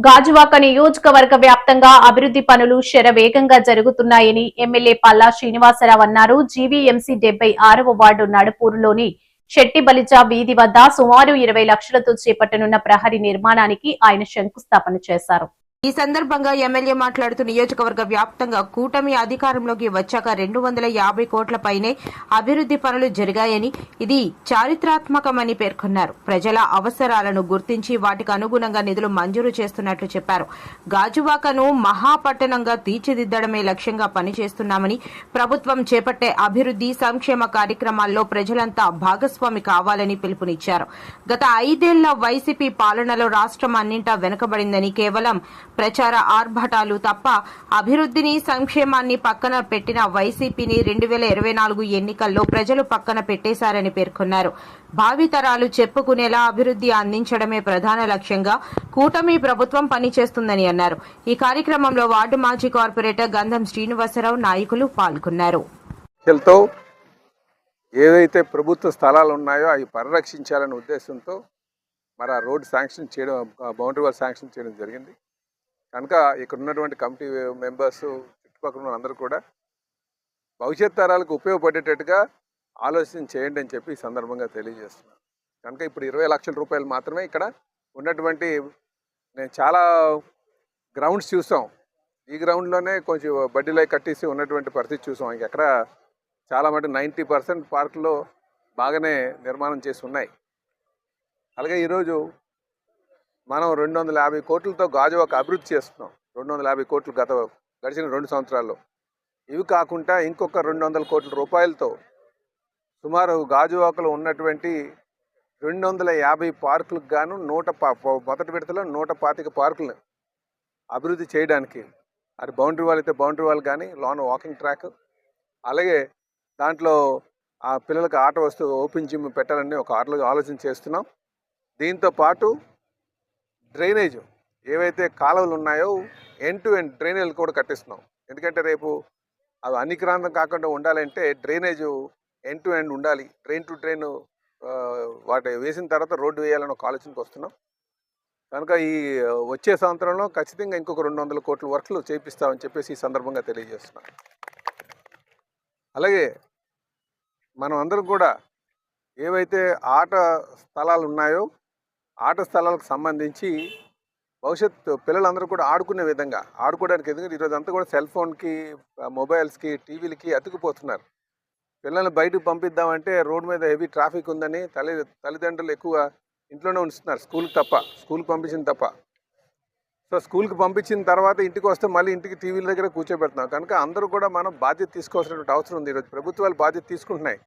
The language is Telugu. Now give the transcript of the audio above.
గాజువాక నియోజకవర్గ వ్యాప్తంగా అభివృద్ధి పనులు శరవేగంగా జరుగుతున్నాయని ఎమ్మెల్యే పల్లా శ్రీనివాసరావు అన్నారు. జీవీఎంసీ 76వ వార్డు నడుపూరులోని శెట్టిబలిజ వీధి వద్ద సుమారు 20 లక్షలతో చేపట్టనున్న ప్రహరీ నిర్మాణానికి ఆయన శంకుస్థాపన చేశారు. ఈ సందర్భంగా ఎమ్మెల్యే మాట్లాడుతూ నియోజకవర్గ వ్యాప్తంగా కూటమి అధికారంలోకి వచ్చాక 250 కోట్ల పైనే అభివృద్ధి పనులు జరిగాయని, ఇది చారిత్రాత్మకమని పేర్కొన్నారు. ప్రజల అవసరాలను గుర్తించి వాటికి అనుగుణంగా నిధులు మంజూరు చేస్తున్నట్లు చెప్పారు. గాజువాకను మహాపట్టణంగా తీర్చిదిద్దడమే లక్ష్యంగా పనిచేస్తున్నామని, ప్రభుత్వం చేపట్టే అభివృద్ధి సంక్షేమ కార్యక్రమాల్లో ప్రజలంతా భాగస్వామి కావాలని పిలుపునిచ్చారు. గత 5 ఏళ్ల వైసీపీ పాలనలో రాష్ట్రం అన్నింటా వెనుకబడిందని, కేవలం ప్రచార ఆర్భటాలు తప్ప అభివృద్ధిని సంక్షేమాన్ని పక్కన పెట్టిన వైసీపీని 2024 ఎన్నికల్లో ప్రజలు పక్కన పెట్టేశారని పేర్కొన్నారు. భావితరాలు చెప్పుకునేలా అభివృద్ధి అందించడమే ప్రధాన లక్ష్యంగా కూటమి ప్రభుత్వం పనిచేస్తుందని అన్నారు. ఈ కార్యక్రమంలో వార్డు మాజీ కార్పొరేటర్ గంధం శ్రీనివాసరావు నాయకులు పాల్గొన్నారు. ఏదైతే ప్రభుత్వ స్థలాలు ఉన్నాయో అవి పరిరక్షించాలనే ఉద్దేశంతో మరి ఆ రోడ్డు శాంక్షన్ చేయడం, బౌండరీ వాల్ శాంక్షన్ చేయడం జరిగింది. కనుక ఇక్కడ ఉన్నటువంటి కమిటీ మెంబర్స్, చుట్టుపక్కల ఉన్న అందరూ కూడా భవిష్యత్ తరాలకు ఉపయోగపడేటట్టుగా ఆలోచన చేయండి అని చెప్పి ఈ సందర్భంగా తెలియజేస్తున్నాను. కనుక ఇప్పుడు 20 లక్షల రూపాయలు మాత్రమే ఇక్కడ ఉన్నటువంటి, నేను చాలా గ్రౌండ్స్ చూసాం, ఈ గ్రౌండ్లోనే కొంచెం బడ్డీలో కట్టేసి ఉన్నటువంటి పరిస్థితి చూసాం. ఇంకెక్కడ చాలా మటుకు 90% పార్కులో బాగానే నిర్మాణం చేసి ఉన్నాయి. అలాగే ఈరోజు మనం 250 కోట్లతో గాజువాక అభివృద్ధి చేస్తున్నాం. 250 కోట్లు గడిచిన 2 సంవత్సరాల్లో. ఇవి కాకుండా ఇంకొక 200 కోట్ల రూపాయలతో సుమారు గాజువాకలో ఉన్నటువంటి 250 పార్కులకు గాను మొదటి విడతలో 125 పార్కులను అభివృద్ధి చేయడానికి, అది బౌండరీ వాల్ అయితే బౌండరీ వాల్ కానీ, లోన వాకింగ్ ట్రాక్, అలాగే దాంట్లో ఆ పిల్లలకు ఆట వస్తువు ఓపెన్ జిమ్ పెట్టాలని ఒక ఆలోచన చేస్తున్నాం. దీంతో పాటు డ్రైనేజ్ ఏవైతే కాలువలు ఉన్నాయో ఎండ్ టు ఎండ్ డ్రైనేజీలు కూడా కట్టిస్తున్నాం. ఎందుకంటే రేపు అవి అనిక్రాంతం కాకుండా ఉండాలంటే డ్రైనేజ్ ఎండ్ టు ఎండ్ ఉండాలి. డ్రైన్ టు డ్రైన్ వాటి వేసిన తర్వాత రోడ్డు వేయాలని ఒక ఆలోచనకు వస్తున్నాం. కనుక ఈ వచ్చే సంవత్సరంలో ఖచ్చితంగా ఇంకొక 200 కోట్ల వర్క్లు చేపిస్తామని చెప్పేసి ఈ సందర్భంగా తెలియజేస్తున్నాం. అలాగే మనం అందరం కూడా ఏవైతే ఆట స్థలాలు ఉన్నాయో ఆట స్థలాలకు సంబంధించి భవిష్యత్తు పిల్లలందరూ కూడా ఆడుకునే విధంగా ఆడుకోవడానికి, ఎందుకంటే ఈరోజు అంతా కూడా సెల్ ఫోన్కి, మొబైల్స్కి, టీవీలకి అతుకుపోతున్నారు. పిల్లల్ని బయటకు పంపిద్దామంటే రోడ్డు మీద హెవీ ట్రాఫిక్ ఉందని తల్లిదండ్రులు ఎక్కువ ఇంట్లోనే ఉంచుతున్నారు, స్కూల్కి పంపించిన తప్ప. సో స్కూల్కి పంపించిన తర్వాత ఇంటికి వస్తే మళ్ళీ ఇంటికి టీవీల దగ్గర కూర్చోబెడుతున్నాం. కనుక అందరూ కూడా మనం బాధ్యత తీసుకోవాల్సినటువంటి అవసరం ఉంది. ఈరోజు ప్రభుత్వాలు బాధ్యత తీసుకుంటున్నాయి.